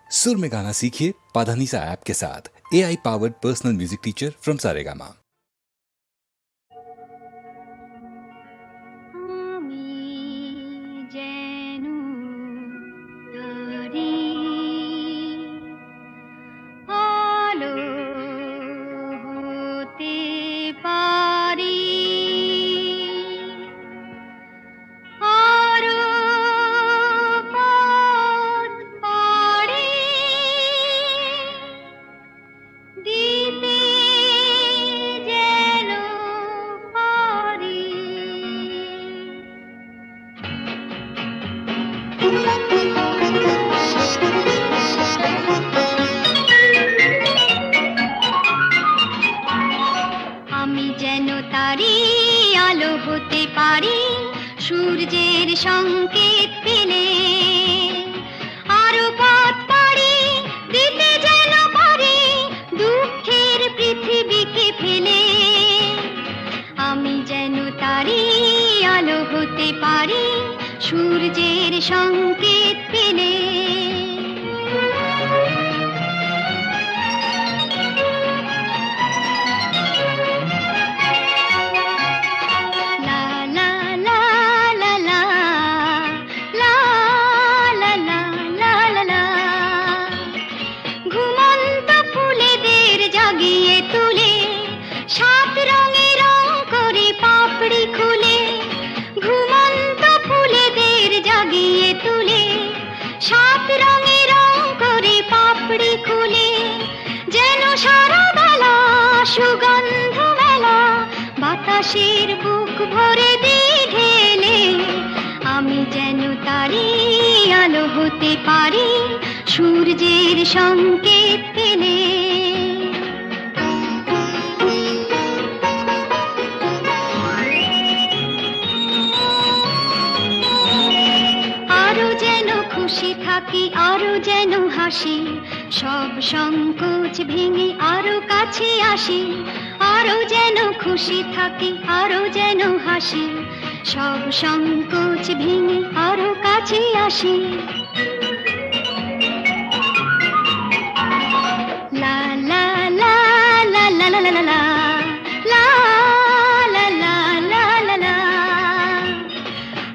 सुर में गाना सीखिए पाधानीसा ऐप के साथ। AI powered personal music teacher from Saregama. সূর্যের সংকেত পেলে আরো পথ পাড়ি দিতে যেন পারি দুঃখের পৃথিবীকে ফেলে। আমি যেন তারি আলো হতে পারি সূর্যের সংকেত পেলে। সুগন্ধ মেলা বাতাসের বুক ভরে দিয়ে ঢেলে আমি যেন তারি আলো হতে পারি সূর্যের সংকেত পেলে। আরো যেন খুশি থাকি আরো যেন হাসি সব সংকোচ ভেঙে আরো কাছে আসি। আরো যেন খুশি থাকি আরো যেন হাসি সব সংকোচ ভেঙে আরো কাছে আসি। লা লা লা লা লা লা লা লা লা লা লা লা লা লা।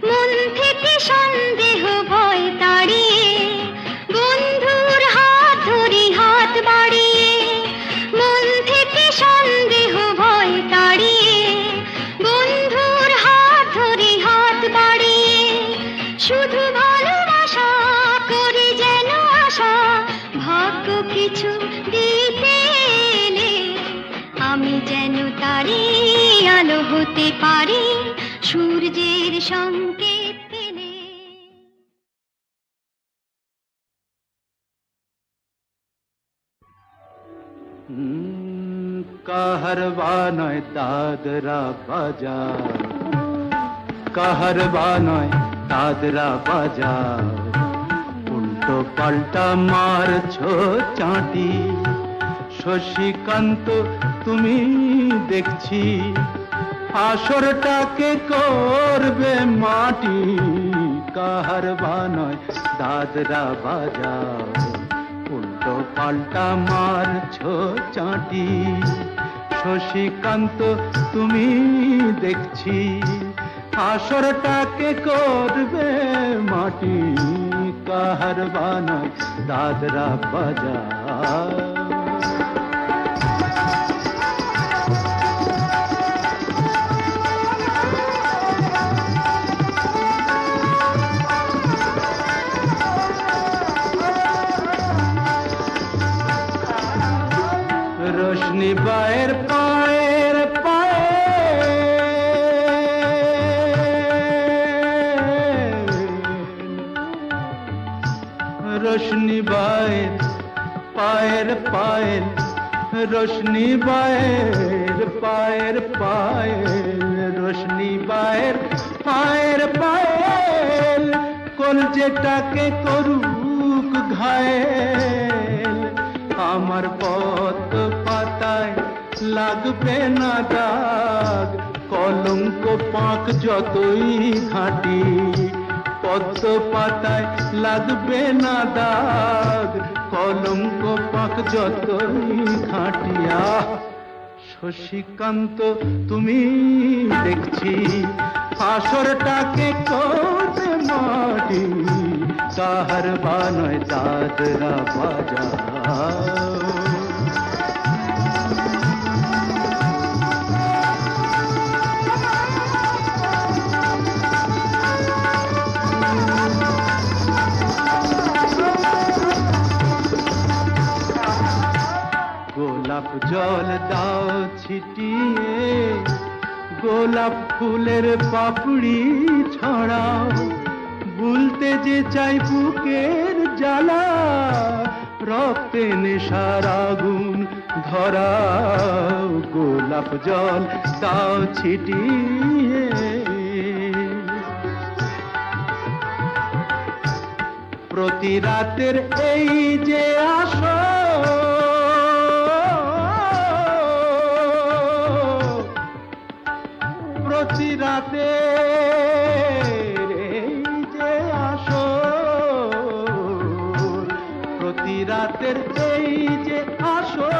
মন থেকে সন্দেহ ভয় তাড়িয়ে বন্ধুর হাত ধরি হাত বাড়িয়ে। মন থেকে সন্দেহ ভয় তাড়িয়ে বন্ধুর হাত ধরি হাত বাড়িয়ে। শুধু ভালোবাসা করি যেন আশা ভাগ্য কিছু দিতে এলে আমি যেন তারি আলো হতে পারি সূর্যের সংকেত পেলে। কাহারবা নয় দাদরা বাজার, কাহারবা নয় দাদরা বাজার। উল্টো পাল্টা মারছো চাঁটি শশীকান্ত তুমি দেখছি আসরটাকে করবে মাটি। কাহারবা নয় দাদরা বাজার, উল্টো পাল্টা মারছো চাঁটি শশীকান্ত তুমি দেখছি আসরটাকে করবে মাটি। কাহারবা নয় দাদরা বাজার। रोशनी बाहर पाएर पाए रोशनी बाहर पाएर पायल रोशनी बाहर पाएर पायल रोशनी बाहर पाएर पायल कोल जेटाके करुक घायल আমার পথ পাতায় লাগবে না দাগ কলঙ্ক পাক যতই ঘাঁটি পদ্ম পাতায় লাগবে না দাগ কলঙ্ক পাক যতই খাটিয়া। শশীকান্ত তুমি দেখছি আসরটাকে করতে মাটি, কাহার বানয় দাদরা বাজা। গোলাপ জল দাও ছিটিয়ে, গোলাপ ফুলের পাপড়ি ছড়াও, ভুলতে যে চাই বুকের জ্বালা, রক্তে নেশার আগুন ধরাও। গোলাপ জল দাও ছিটিয়ে, প্রতি রাতের এই যে আসো, প্রতি রাতে এই যে আসো, প্রতি রাতের এই যে আসো,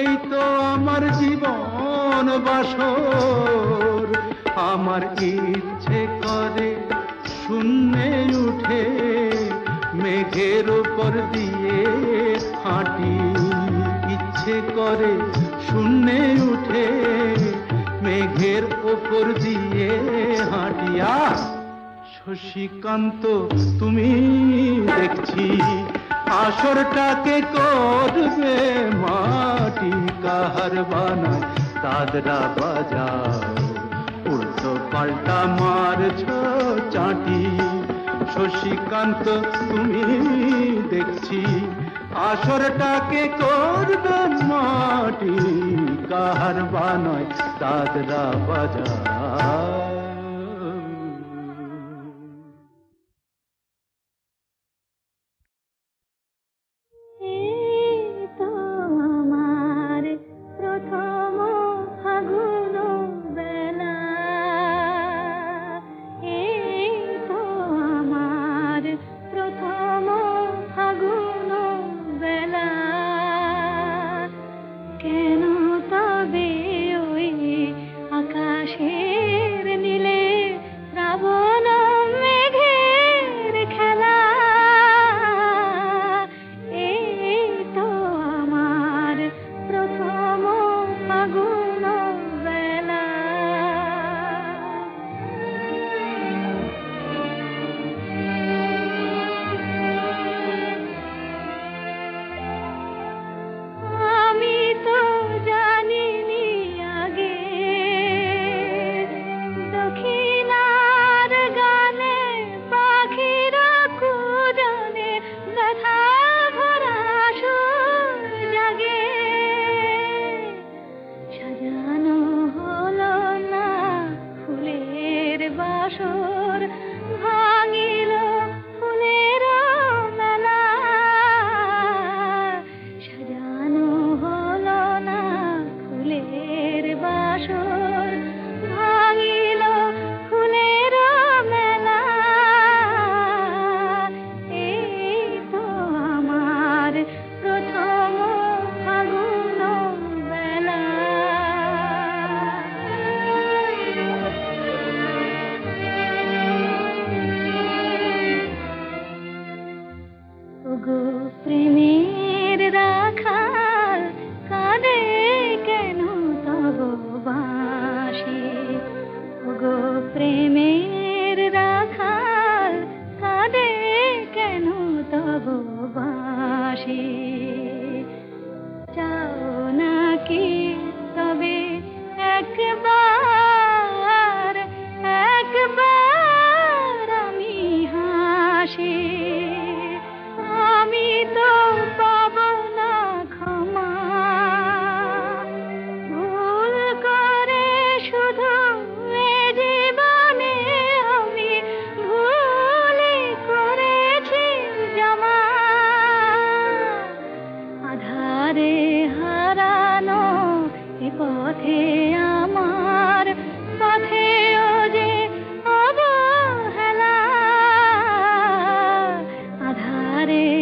এই তো আমার জীবন বাসর। আমার ইচ্ছে করে শূন্যে উঠে মেঘের উপর দিয়ে হাঁটি, ইচ্ছে করে শূন্যে উঠে মেঘের উপর দিয়ে হাঁটিয়া। শশীকান্ত তুমি দেখছি আসরটাকে করবে মাটি, কাহার বানায় দাদরা বাজাও, উল্টো পাল্টা মারছ চাটি। শশীকান্ত তুমি দেখছি আসরটাকে করবে মাটি, কাহার বানয় দাদরা বাজাও।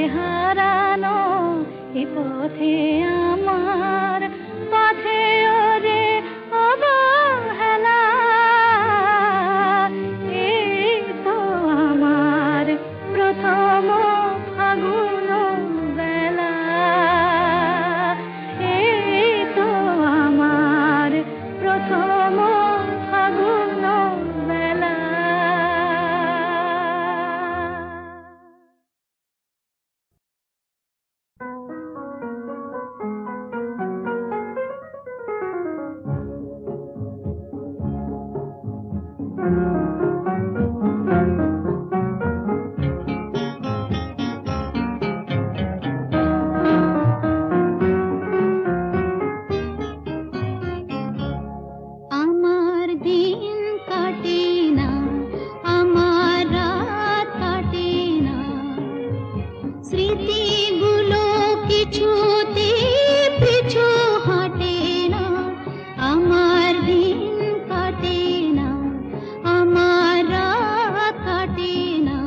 হারানো এ পথে আমার পথে ওরে অবহেলা, এই তো আমার প্রথম ফাগুন বেলা, এই তো আমার প্রথম ফাগুন বেলা। আমার দিন কাটে না, আমার রাত কাটে না, স্মৃতিগুলো কিছুতে পিছু হাঁটে না। আমার দিন কাটে না, আমার রাত কাটে না।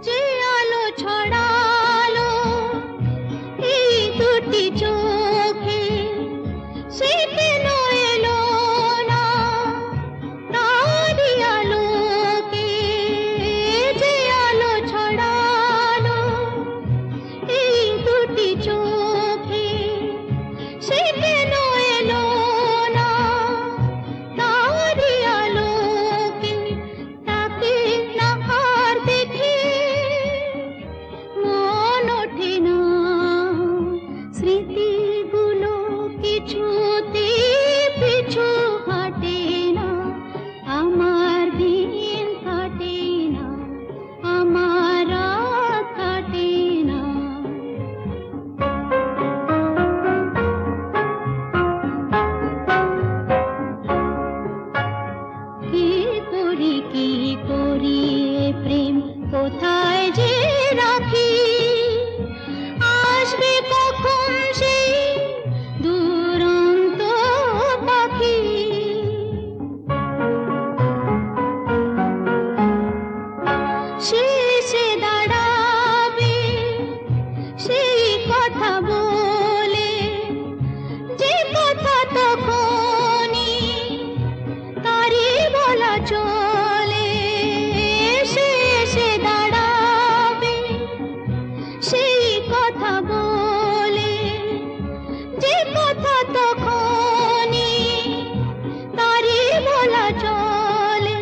যে আলো ছড়ালো এই দুটি চোখে, সে কেন এলো না তারই আলোকে। যে আলো ছড়ালো এই দুটি চোখে, সে কেন এলো না তারই আলোকে। তাকে না আর দেখে মন ওঠে না, স্মৃতিগুলো কিছুতে পিছু হাঁটে না। আমার দিন কাটে না, আমার রাত কাটে না। কি করি এ প্রেম কোথায় যে রাখি, আসবে কখন সেই দুরন্ত পাখি। শেষে দাঁড়াবে সেই কথা বলে, যে কথা তখনই তারি বলা চলে। শেষে দাঁড়াবে সেই কথা বলে, যে কথা তখনই তারি বলা চলে।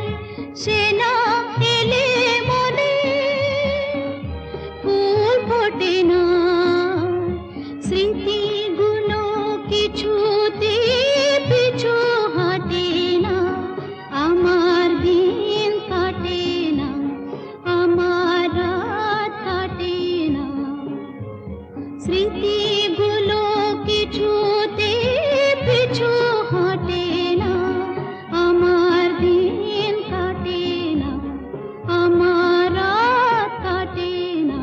সে না এলে মনে ফুল ফোটে না, স্মৃতিগুলো কিছুতে পিছু হাঁটে না। আমার দিন কাটে না, আমার রাত কাটে না, স্মৃতিগুলো কিছুতে পিছু হাঁটে না। আমার দিন কাটে না, আমার রাত কাটে না।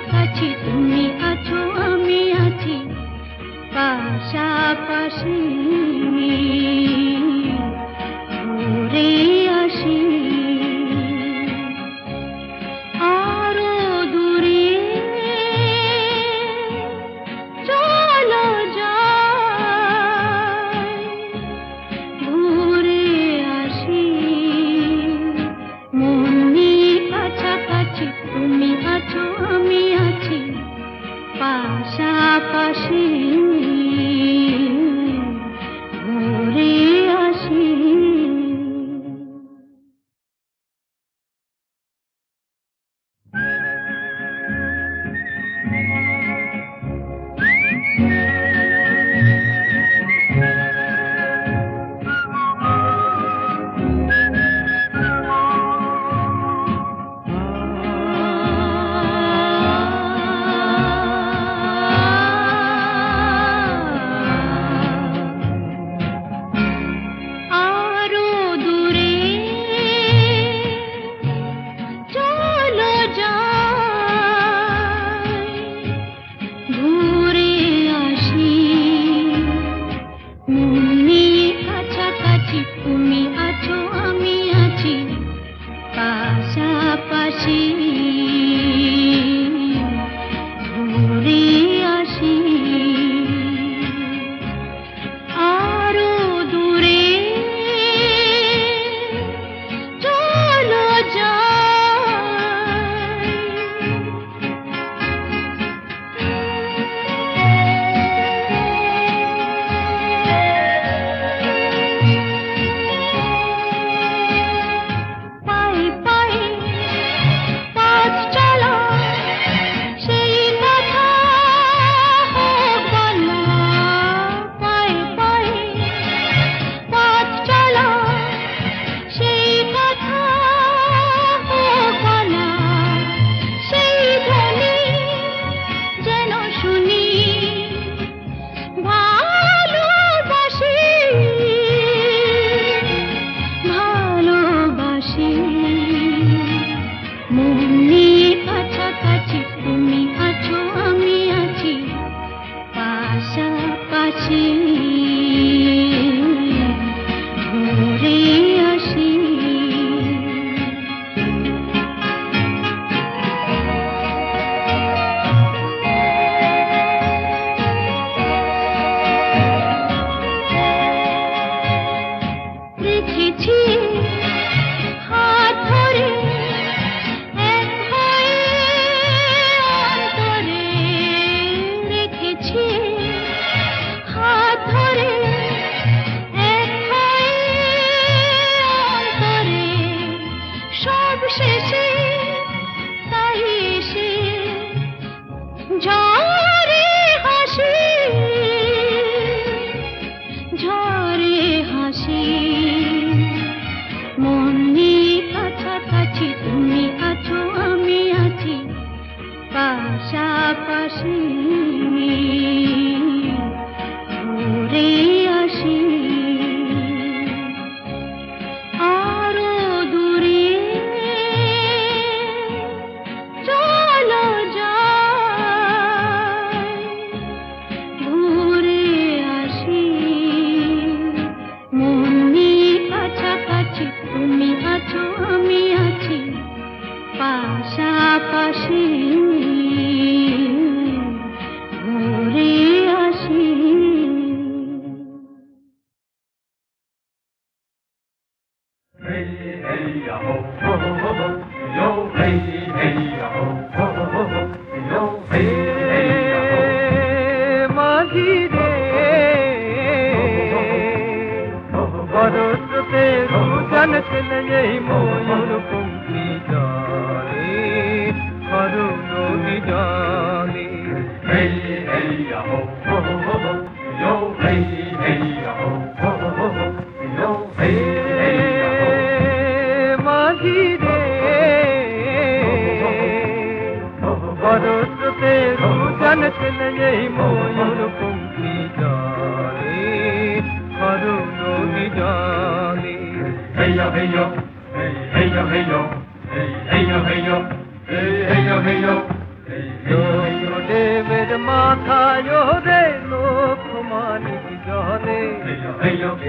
কাছাকাছি তুমি আছো আমি আছি পাশাপাশি ঘুরে আসি আরো দূরে চলো যাই ঘুরে আসি মন নিয়ে কাছাকাছি তুমি আছো আমি আছি পাশাপাশি ঘুরে আসি আরো দূরে চলো যাই ঘুরে আসি মন নিয়ে কাছাকাছি তুমি আছো আমি আছি পাশাপাশি ঘুরে আসি আরো দূরে চলো যাই পায়ে পায়ে পথ চলা সেই কথা হোক বলা পায়ে পায়ে পথ চলা সেই কথা হোক বলা সেই ধ্বনি যেন শুনি ভালোবাসি ভালোবাসি মন নিয়ে কাছাকাছি তুমি আছো আমি আছি পাশাপাশি ঘুরে আসি রেখেছি হাত ধরে এক হয়ে অন্তরে রেখেছি হাত ধরে এক হয়ে অন্তরে সব শেষে তাই এসে ঝরে হাসি ঝরে হাসি মন নিয়ে কাছাকাছি তুমি আছো আমি আছি পাশাপাশি ঘুরে আসি আরো দূরে চলো যাই ঘুরে আসি মন নিয়ে কাছাকাছি তুমি আছো আমি আছি পাশাপাশি ঘুরে আসি মাঝি রে বরসতে সুজন চলে ময়ূর পঙ্খী জানে করুণ জানে মাঝি রে বরসতে সুজন চলে ময়ূর পঙ্খী জানে করুণ জানে হেয়া হেয়া হেয়া হেয়া হেয়া হেয়া হেয়া হেয়া মাথায় রে লোক মানিক জলে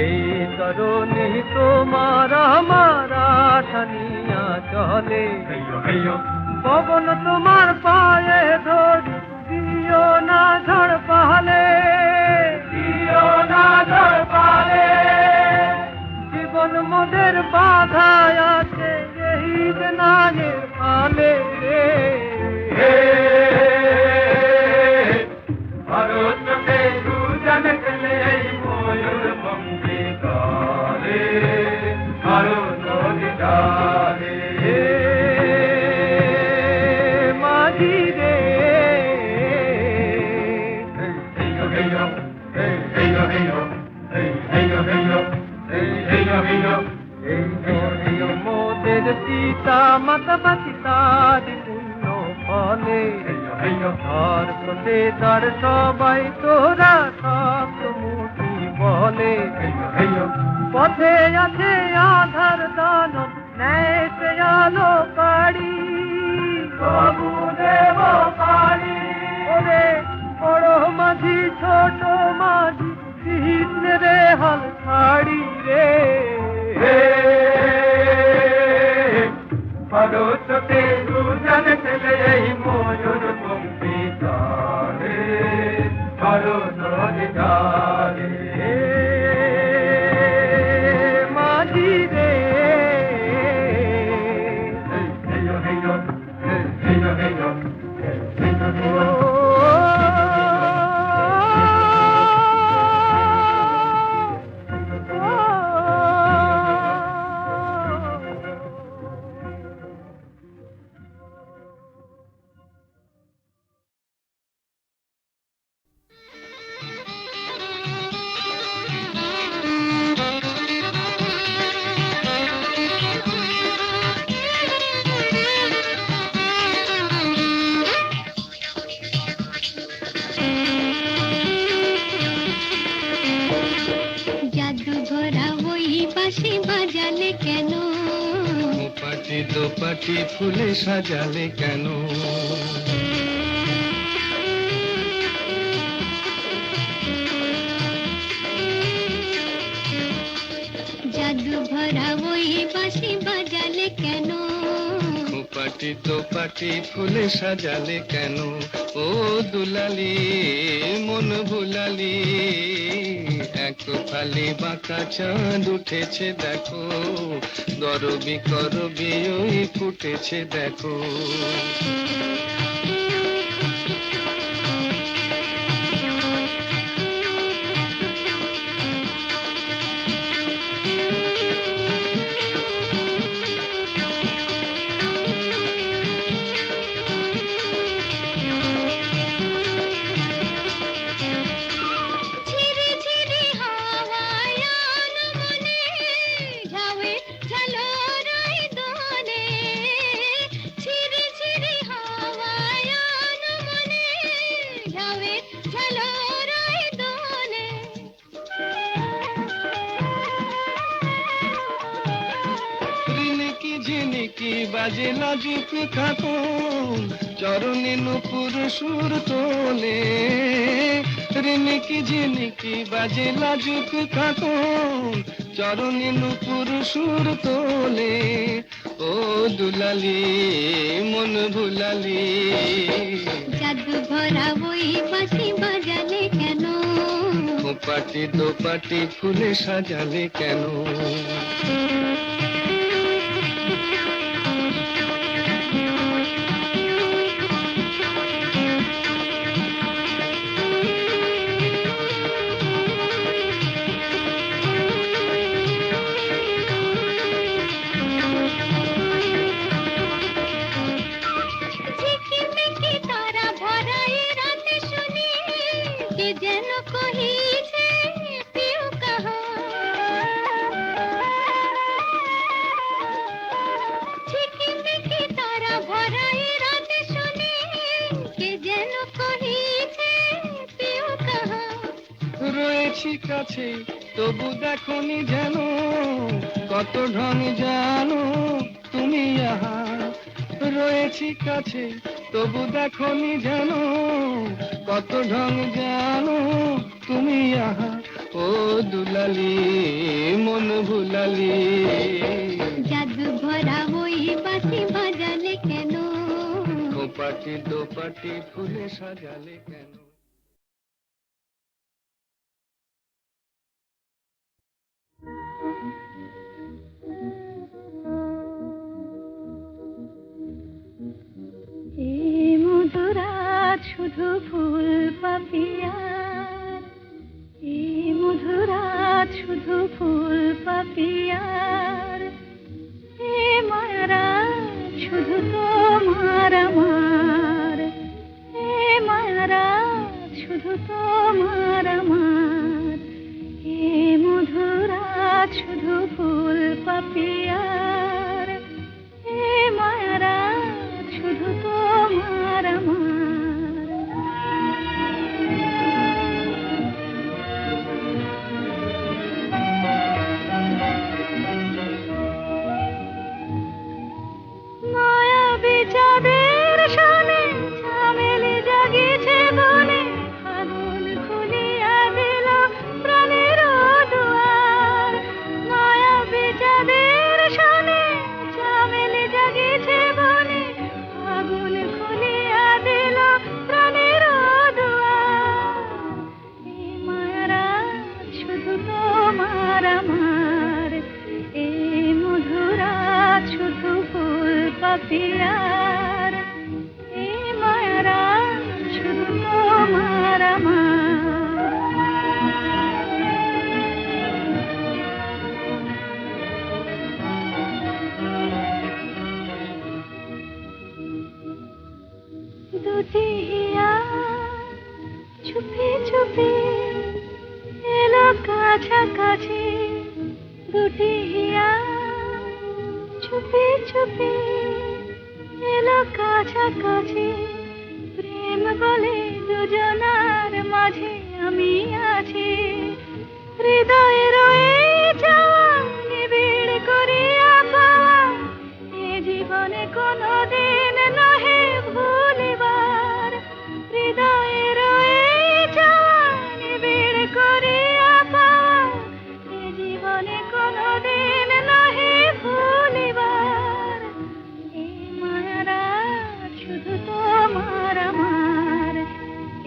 এই তরুণী তোমার আমার আশানিয়া চলে পবন তোমার পায়ে ধরি দিও না ঝড় পালে দিও না ঝড় পালে জীবন মোদের বাধায় আছে এই নাগের ফালে রে ভারতকে দুজন খেলে এই ময়ূর পঙ্খী কালে ভারত ডালে মাঝি রে মোদের পিতা মাতা পিতাদি পুণ্য ফলে ধর কোটে দর সবাই তোরা সপ্তমূর্তি বলে পথে আছে আধার দানব ন্যায় সে আলো পাড়ি প্রভু দেব পাড়ি ওরে বড় মাঝি ছোট মাঝি কৃষ্ণ রে হাল ছাড়ি রে ভারতকে দুজন খেলে এই ময়ূর পঙ্খী কালে ভারত ডালে মাঝি রে দোপাটি ফুলে সাজালে কেন জাদু ভরা ওই বাঁশি বাজালে কেন পাটি দোপাটি ফুলে সাজালে কেন ও দুলালি মন ভুলালি এক ফালি বাঁকা চাঁদ উঠেছে দেখো গরবি করবি ওই ফুটেছে দেখো বাজে লাজুক খাতুন চরণে নুপুর সুর তোলে রিনিকি ঝিনিকি বাজে লাজুক খাতুন চরণে নুপুর সুর তোলে ও দুলালি মন ভুলালি জাদু ভরা ওই বাঁশি বাজালে কেন পাটি দোপাটি ফুলে সাজালে কেন কাছে তবু দেখনি যেন কত ঢং জানো তুমি আহা রয়েছি কাছে তবু দেখনি যেন কত ঢং জানো তুমি আহা ও দুলালি মন ভুলালি। জাদু ভরা ওই বাঁশি বাজালে কেন, দোপাটি দোপাটি ফুলে সাজালে কেন। এই মধুরাত শুধু ফুল পাপিয়ার, এই মধুরাত শুধু ফুল পাপিয়ার, এ মায়ারাত শুধু তোমার আমার, এ মায়ারাত শুধু তোমার আমার, এ মধুরাত শুধু ফুল পাপিয়ার, এ মায়ারাত শুধু তোমার আমার। মায়াবী চাঁদের সনে চামেলি জাগিছে বনে, আগুন খুলিয়া দিল প্রাণের দুয়ার। মায়াবী চাঁদের সনে চামেলি জাগিছে বনে, আগুন খুলিয়া দিল প্রাণের দুয়ার। এই মায়ারাত শুধু তোমার আমার, এই মধুরাত শুধু ফুল পাপিয়ার, এই মায়ারাত শুধু তোমার আমার। দুটি হিয়া চুপি চুপি এলো কাছাকাছি, দুটি হিয়া চুপি চুপি এলো কাছাকাছি। প্রেম বলে দুজনার মাঝে আমি আছি, হৃদয়ে রয়ে যাওয়া নিবিড় করিয়া পাওয়া, এ জীবনে কোনোদিন নহে ভুলিবার। হৃদয়ে রয়ে যাওয়া নিবিড় করিয়া পাওয়া, এ জীবনে কোনোদিন নহে ভুলিবার। এই মায়ারাত শুধু তোমার আমার,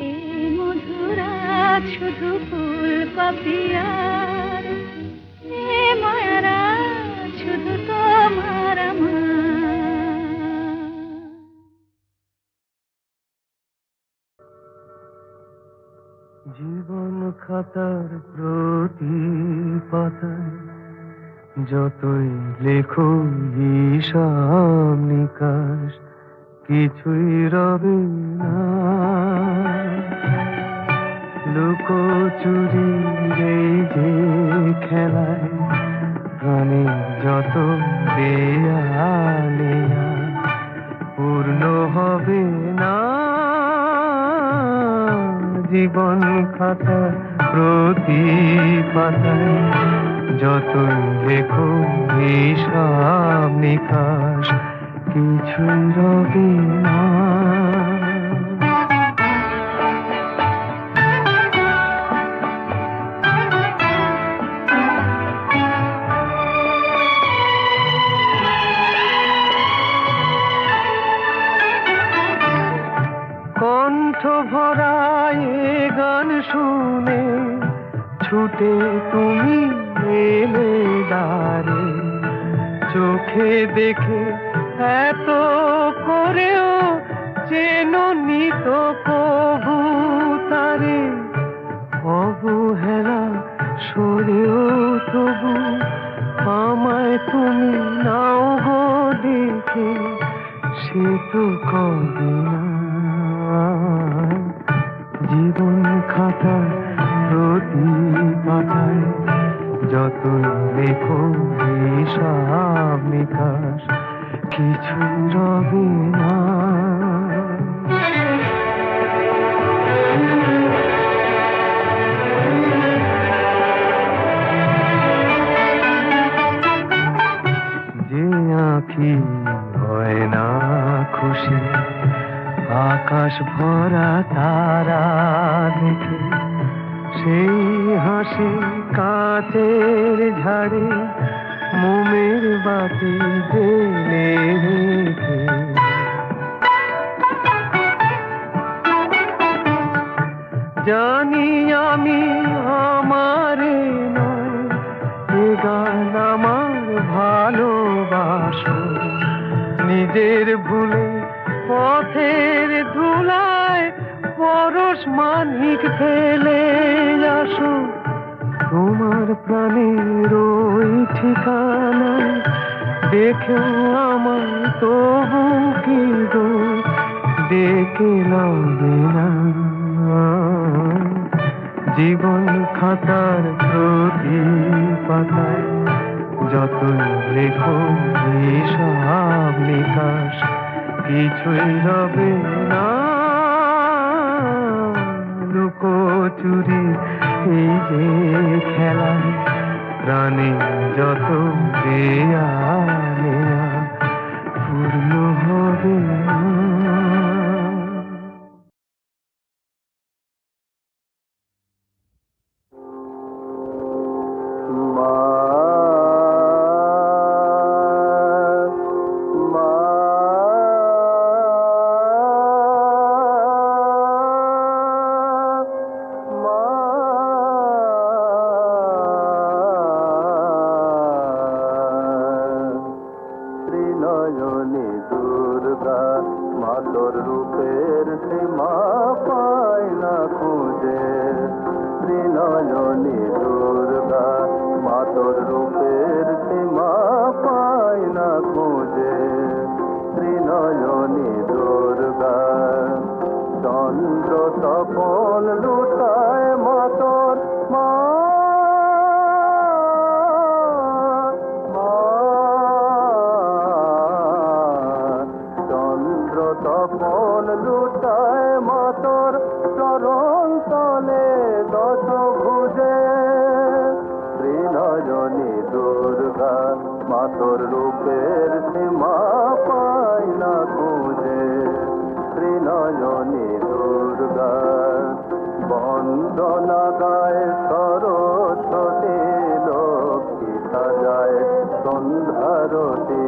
এই মধুরাত শুধু ফুল পাপিয়ার, এই মায়ারাত শুধু তোমার আমার। জীবন খাতার প্রতি পাতায় যতই লেখো হিসাব নিকাশ, কিছুই রবে না। লুকোচুরি এই যে খেলায় প্রাণে যত দেয়ালে পূর্ণ হবে না। জীবন খাতা প্রতি পাতায় যতই লেখো হিসাব নিকাশ, কিছুই রবে না। কণ্ঠ ভরায় গান শুনে ছুটে তুমি এলে দ্বারে, চোখে দেখে এত করেও চেনো নিত কবু তারে। অবহেলা সরেও তবু আমায় তুমি নাও গো দেখে, সে তো কবে না। জীবন খাতা প্রতি পাতায় যতই লেখো হিসাব নিকাশ, কিছুই রবে না। যে আঁখি হয় না খুশি, আকাশ ভরা তারা দেখে সেই হাসি কাঁচের ঝাড়ে মোমের বাতি জেলে রেখে জানি আমি আমারে নয় এ গান আমার ভালোবাসো নিজের ভুলে পথের ধুলায় পরশ মানিক ফেলে আসো তোমার প্রাণের ওই ঠিকানায় দেখেও আমার তবু কি গো ডেকে লাগে না জীবন খাতার প্রতি পাতায় যত লেখো হিসাব নিকাশ কিছুই রবে না লুকোচুরি এই যে খেলায় প্রাণে যত দেয়া নেয়া পূর্ণ হবে না। নয়নে দুর্গা মাতর রূপের সীমা পায় না খুঁজে ত্রিনয়নে দুর্গা মাতর রূপের সীমা পায় না খুঁজে ত্রিনয়নে দুর্গা চন্দ্র তপন লুটায় মাতর মা তপন লুটায় মাতর চরণ তলে দশ ভুজে ত্রিনয়নী দুর্গা মাতর রূপের সীমা পায় না খুঁজে ত্রিনয়নী দুর্গা বন্দনা গায় সরস্বতী লক্ষ্মী সাজায় সন্ধ্যারতি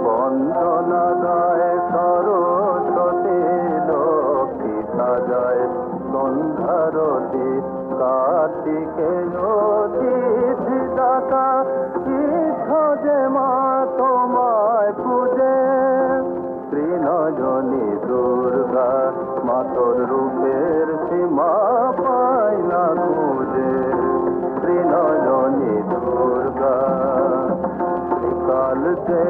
বন্দনা গায় সরস্বতী লক্ষ্মী সাজায় সন্ধ্যারতি কার্তিকে অতিথি ডাকা যে মা তোমায় পূজে ত্রিনয়নী দুর্গা মাতর রূপের সীমা পায় না খুঁজে ত্রিনয়নী দুর্গা কাল যে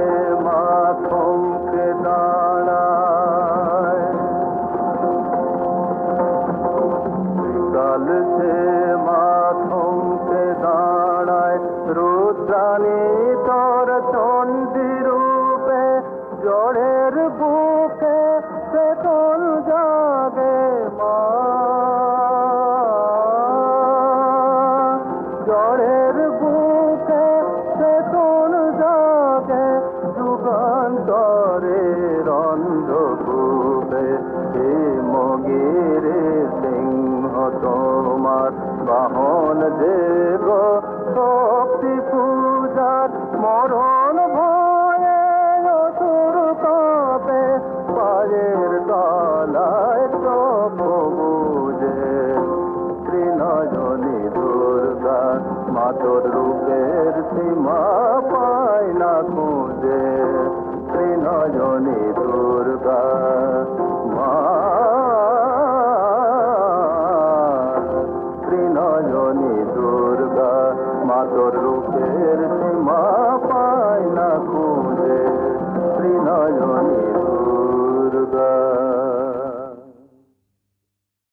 মা থমকে দাঁড়ায় কাল যে মা থমকে দাঁড়ায় রুদ্রাণী তোর চণ্ডী রূপে জড়ের বুকে চেতন জাগে মা জড়ের বুকে চেতন জাগে যুগান্তরে রন্ধকূপে হে মগিরে সিংহ তোমার বাহন যে